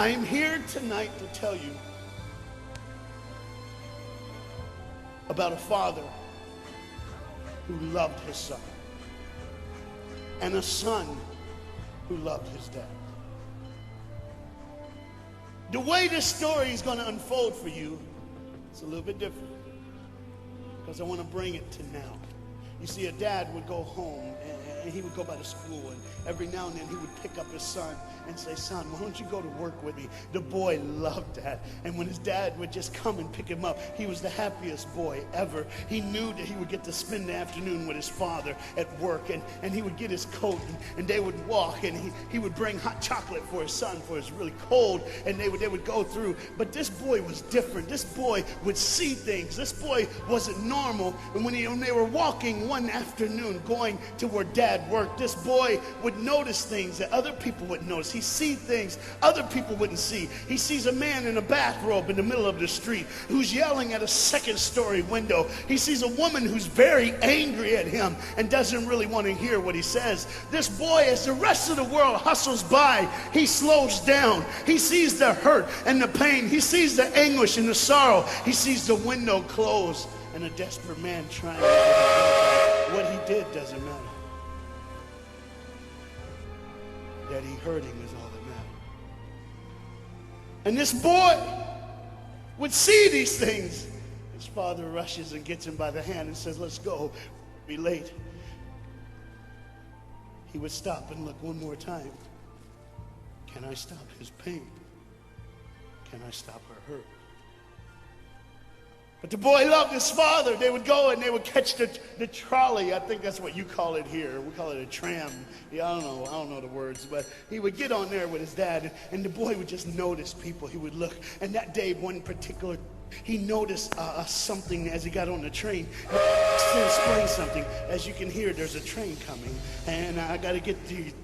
I'm here tonight to tell you about a father who loved his son and a son who loved his dad. The way this story is going to unfold for you, it's a little bit different because I want to bring it to now. You see, a dad would go home and he would go by the school, and every now and then he would pick up his son and say, son, why don't you go to work with me? The boy loved that. And when his dad would just come and pick him up, he was the happiest boy ever. He knew that he would get to spend the afternoon with his father at work, and he would get his coat, and they would walk, and he would bring hot chocolate for his son, for it's really cold, and they would go through. But this boy was different. This boy would see things. This boy wasn't normal. And when they were walking one afternoon going to where dad worked, this boy would notice things that other people wouldn't notice. He see things other people wouldn't see. He sees a man in a bathrobe in the middle of the street who's yelling at a second-story window. He sees a woman who's very angry at him and doesn't really want to hear what he says. This boy, as the rest of the world hustles by, he slows down. He sees the hurt and the pain. He sees the anguish and the sorrow. He sees the window close and a desperate man trying to get him. What he did doesn't matter. That he hurt him is all that mattered. And this boy would see these things. His father rushes and gets him by the hand and says, let's go. Be late. He would stop and look one more time. Can I stop his pain? Can I stop her hurt? But the boy loved his father. They would go and they would catch the trolley. I think that's what you call it here. We call it a tram. Yeah, I don't know the words. But he would get on there with his dad, and the boy would just notice people. He would look. And that day, one particular, he noticed something as he got on the train. To explain something, as you can hear, there's a train coming, and I got to get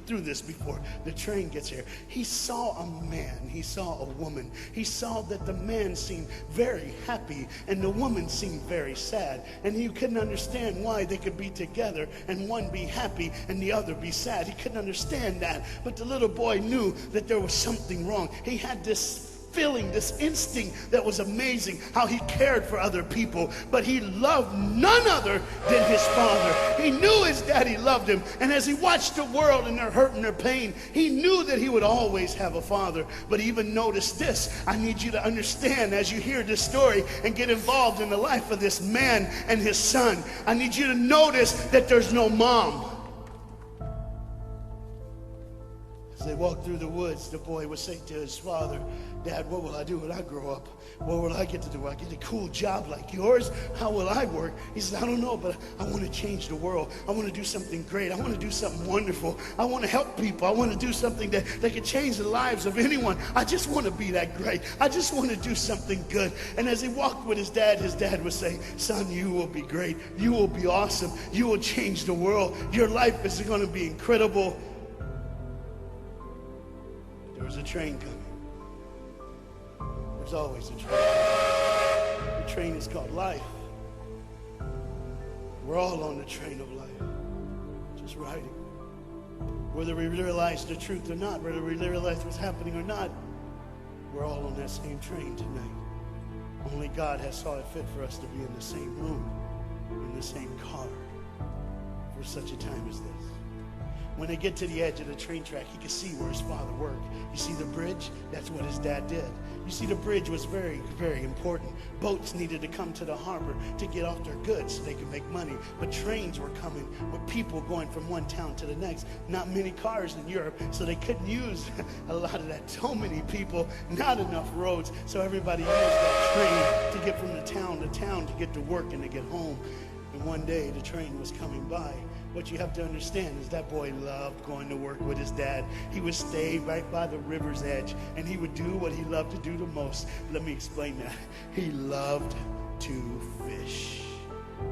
through this before the train gets here. He saw a man, he saw a woman. He saw that the man seemed very happy and the woman seemed very sad, and he couldn't understand why they could be together and one be happy and the other be sad. He couldn't understand that, but the little boy knew that there was something wrong. He had this feeling, this instinct that was amazing, how he cared for other people, but he loved none other than his father. He knew his daddy loved him, and as he watched the world and their hurt and their pain, he knew that he would always have a father. But he even noticed this. I need you to understand as you hear this story and get involved in the life of this man and his son. I need you to notice that there's no mom. As they walked through the woods, the boy would say to his father, Dad, what will I do when I grow up? What will I get to do? Will I get a cool job like yours? How will I work? He says, I don't know, but I want to change the world. I want to do something great. I want to do something wonderful. I want to help people. I want to do something that can change the lives of anyone. I just want to be that great. I just want to do something good. And as he walked with his dad would say, son, you will be great. You will be awesome. You will change the world. Your life is going to be incredible. There was a train coming. There's always a train. The train is called life. We're all on the train of life, just riding. Whether we realize the truth or not, whether we realize what's happening or not, we're all on that same train tonight. Only God has saw it fit for us to be in the same room, in the same car, for such a time as this. When they get to the edge of the train track, he could see where his father worked. You see the bridge? That's what his dad did. You see, the bridge was very, very important. Boats needed to come to the harbor to get off their goods so they could make money. But trains were coming with people going from one town to the next. Not many cars in Europe, so they couldn't use a lot of that. So many people, not enough roads. So everybody used that train to get from the town to town to get to work and to get home. And one day the train was coming by. What you have to understand is that boy loved going to work with his dad. He would stay right by the river's edge, and he would do what he loved to do the most. Let me explain that. He loved to fish.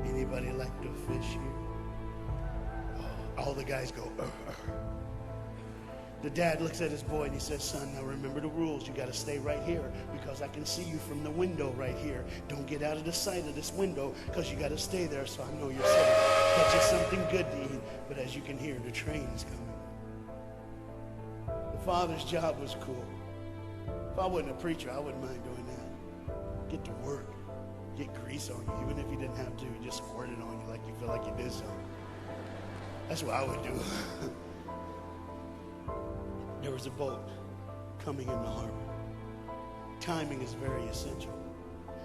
Anybody like to fish here? All the guys go, The dad looks at his boy and he says, son, now remember the rules. You got to stay right here because I can see you from the window right here. Don't get out of the sight of this window because you got to stay there so I know you're safe. Get you something good to eat. But as you can hear, the train's coming. The father's job was cool. If I wasn't a preacher, I wouldn't mind doing that. Get to work. Get grease on you. Even if you didn't have to, you just squirt it on you like you feel like you did something. That's what I would do. There was a boat coming in the harbor. Timing is very essential.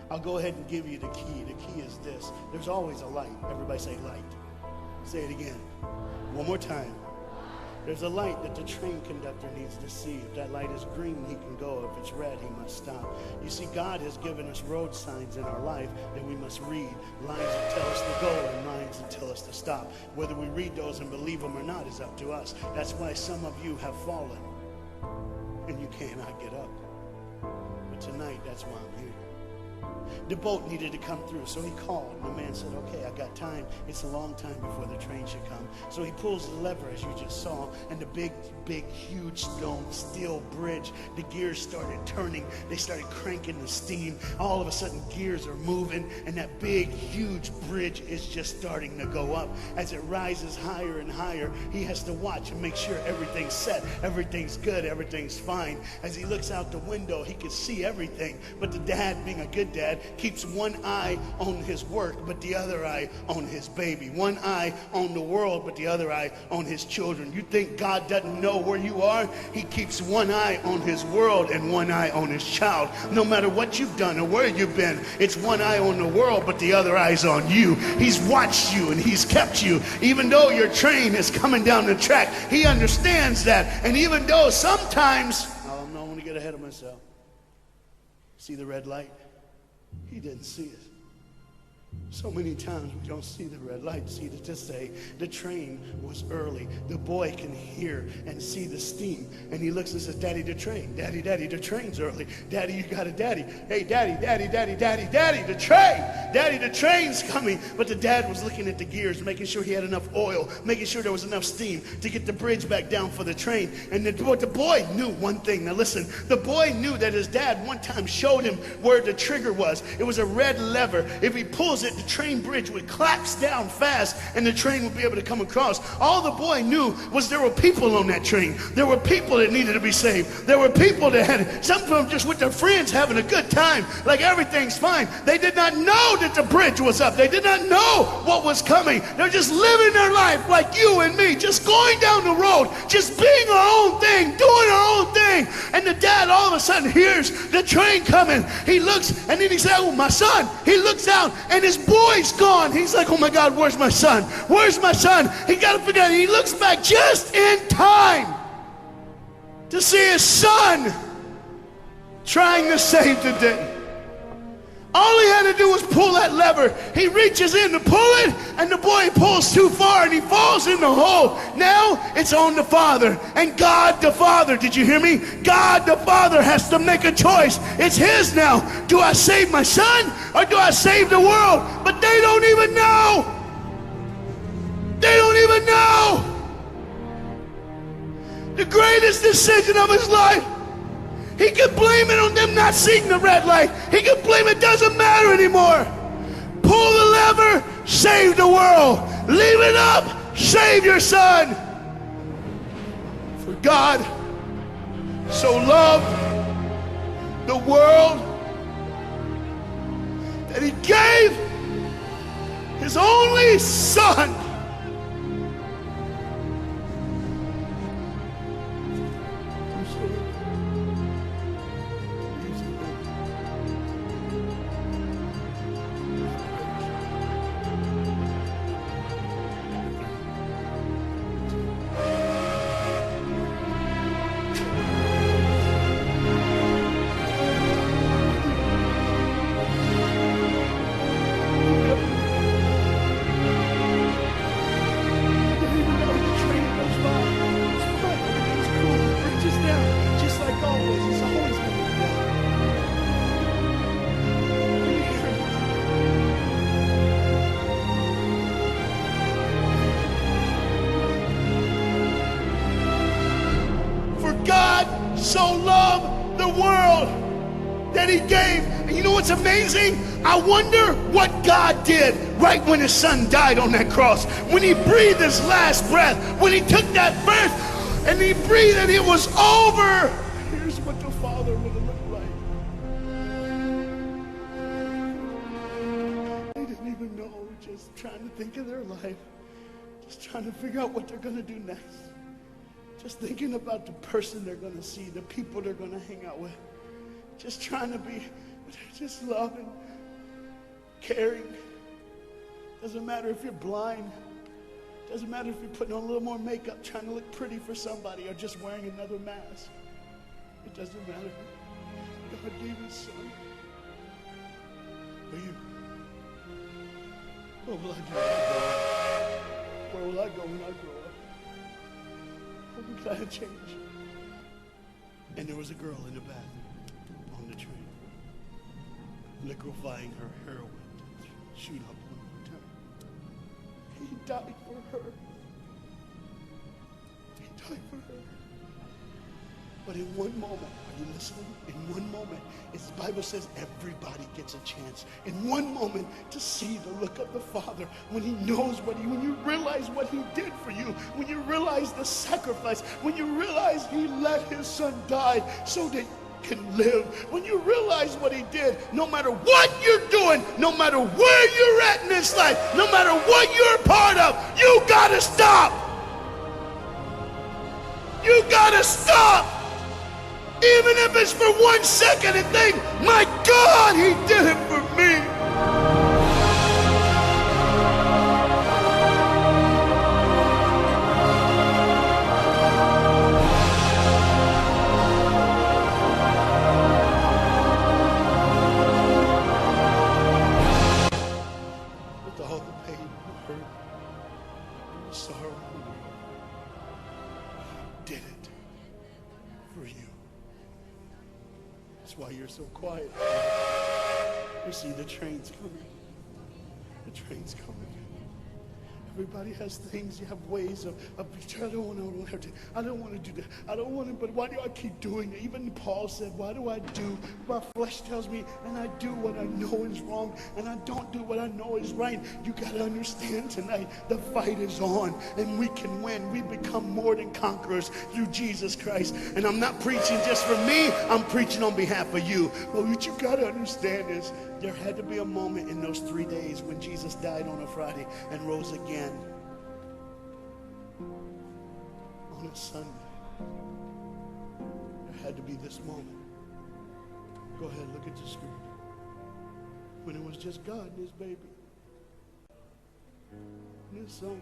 I'll go ahead and give you the key. The key is this. There's always a light. Everybody say light. Say it again. One more time. There's a light that the train conductor needs to see. If that light is green, he can go. If it's red, he must stop. You see, God has given us road signs in our life that we must read. Lines that tell us to go and lines that tell us to stop. Whether we read those and believe them or not is up to us. That's why some of you have fallen and you cannot get up. But tonight, that's why I'm here. The boat needed to come through, so he called. And the man said, okay, I got time. It's a long time before the train should come. So he pulls the lever, as you just saw, and the big, huge steel bridge, the gears started turning. They started cranking the steam. All of a sudden, gears are moving, and that big, huge bridge is just starting to go up. As it rises higher and higher, he has to watch and make sure everything's set, everything's good, everything's fine. As he looks out the window, he can see everything, but the dad, being a good dad, keeps one eye on his work, but the other eye on his baby. One eye on the world, but the other eye on his children. You think God doesn't know where you are? He keeps one eye on his world and one eye on his child. No matter what you've done or where you've been, it's one eye on the world, but the other eye's on you. He's watched you and he's kept you. Even though your train is coming down the track, he understands that. And even though sometimes, I don't want to get ahead of myself. See the red light? He didn't see it. So many times we don't see the red light. See, to say the train was early. The boy can hear and see the steam. And he looks and says, Daddy, the train. Daddy, the train's early. Daddy, you got a daddy. Hey, Daddy, the train. Daddy, the train's coming. But the dad was looking at the gears, making sure he had enough oil, making sure there was enough steam to get the bridge back down for the train. And the boy knew one thing. Now listen, the boy knew that his dad one time showed him where the trigger was. It was a red lever. If he pulls it, the train bridge would collapse down fast and the train would be able to come across. All the boy knew was there were people on that train. There were people that needed to be saved. There were people that had, some of them just with their friends having a good time, like everything's fine. They did not know that the bridge was up. They did not know what was coming. They're just living their life like you and me, just going down the road, just being our own thing, doing our own thing. And the dad all of a sudden hears the train coming. He looks and then he says, oh, my son. He looks out and his boy's gone. He's like, oh my God, where's my son? Where's my son? He got to figure out. He looks back just in time to see his son trying to save the day. All he had to do was pull that lever. He reaches in to pull it, and the boy pulls too far, and he falls in the hole. Now it's on the father. And God the Father, did you hear me? God the Father has to make a choice. It's his now. Do I save my son, or do I save the world? But they don't even know. They don't even know. The greatest decision of his life. He could blame it on them not seeing the red light. He could blame it doesn't matter anymore. Pull the lever, save the world. Leave it up, save your son. For God so loved the world that he gave his only son. So loved the world that he gave. And you know what's amazing? I wonder what God did right when his son died on that cross. When he breathed his last breath, when he took that breath and he breathed and it was over. Here's what the Father would have looked just trying to think of their life, just trying to figure out what they're going to do next, just thinking about the person they're going to see, the people they're going to hang out with, just trying to be just loving, caring. Doesn't matter if you're blind. Doesn't matter if you're putting on a little more makeup, trying to look pretty for somebody, or just wearing another mask. It doesn't matter. God gave his son for you. What will I do when I grow up? Where will I go when I grow up? What will I change? And there was a girl in the bathroom on the train, liquefying her heroin to shoot up one more time. He died for her. He died for her. But in one moment, are you listening? In one moment, as the Bible says, everybody gets a chance. In one moment, to see the look of the Father when he knows when you realize what he did for you, when you realize the sacrifice, when you realize he let his son die so that you can live, when you realize what he did, no matter what you're doing, no matter where you're at in this life, no matter what you're a part of, you gotta stop. You gotta stop. Even if it's for 1 second, and think, my God, he did it for me. With all the pain, the hurt, the sorrow, he did it for you. That's why you're so quiet. You see, the train's coming. The train's coming. Everybody has things. You have ways of I don't want to do that. I don't want to, but why do I keep doing it? Even Paul said, why do I do? My flesh tells me, and I do what I know is wrong, and I don't do what I know is right. You got to understand tonight, the fight is on, and we can win. We become more than conquerors through Jesus Christ. And I'm not preaching just for me. I'm preaching on behalf of you. But what you got to understand is, there had to be a moment in those 3 days when Jesus died on a Friday and rose again on a Sunday. There had to be this moment. Go ahead, look at the screen. When it was just God and his baby and his son.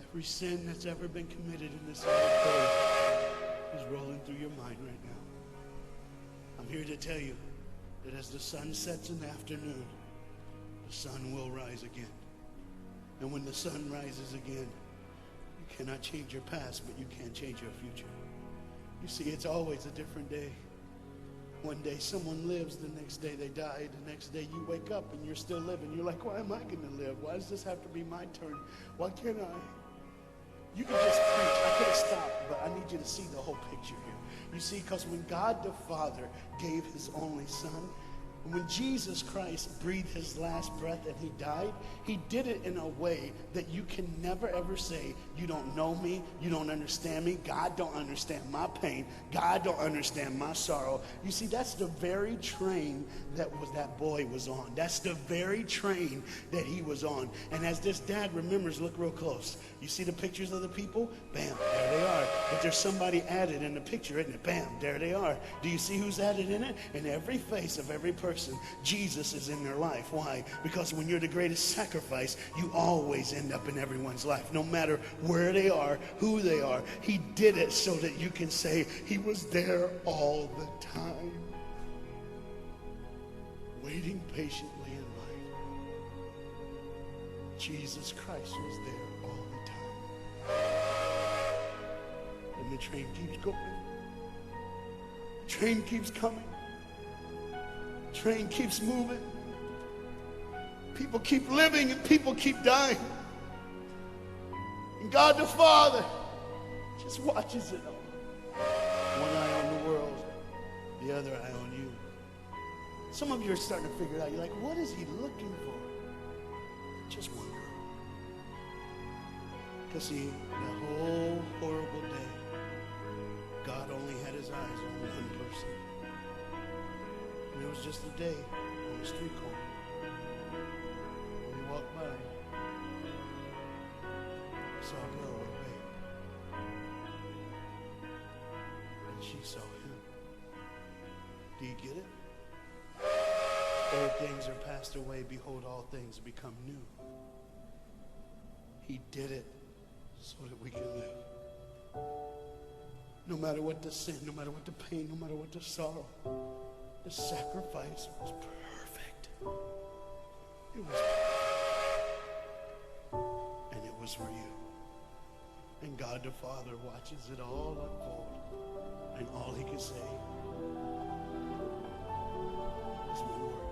Every sin that's ever been committed in this earth is rolling through your mind right now. I'm here to tell you that as the sun sets in the afternoon, the sun will rise again. And when the sun rises again, you cannot change your past, but you can change your future. You see, it's always a different day. One day someone lives, the next day they die, the next day you wake up and you're still living. You're like, why am I going to live? Why does this have to be my turn? Why can't I? You can just preach. I could have stopped, but I need you to see the whole picture here. You see, because when God the Father gave his only son, when Jesus Christ breathed his last breath and he died, he did it in a way that you can never ever say, you don't know me, you don't understand me, God don't understand my pain, God don't understand my sorrow. You see, that's the very train that boy was on. That's the very train that he was on. And as this dad remembers, look real close. You see the pictures of the people? Bam, there they are. But there's somebody added in the picture, isn't it? Bam, there they are. Do you see who's added in it? In every face of every person, Jesus is in their life. Why? Because when you're the greatest sacrifice, you always end up in everyone's life. No matter where they are, who they are, he did it so that you can say he was there all the time, waiting patiently in life. Jesus Christ was there all the time. And the train keeps going. The train keeps coming. Train keeps moving. People keep living and people keep dying. And God the Father just watches it all. One eye on the world, the other eye on you. Some of you are starting to figure it out. You're like, what is he looking for? Just one girl. Because see, that whole horrible day, God only had his eyes on one person. And it was just a day on the street corner. When he walked by, he saw a girl with a baby. And she saw him. Do you get it? Old things are passed away. Behold, all things become new. He did it so that we can live. No matter what the sin, no matter what the pain, no matter what the sorrow, the sacrifice was perfect. It was perfect. And it was for you. And God the Father watches it all unfold. And all he can say is one word.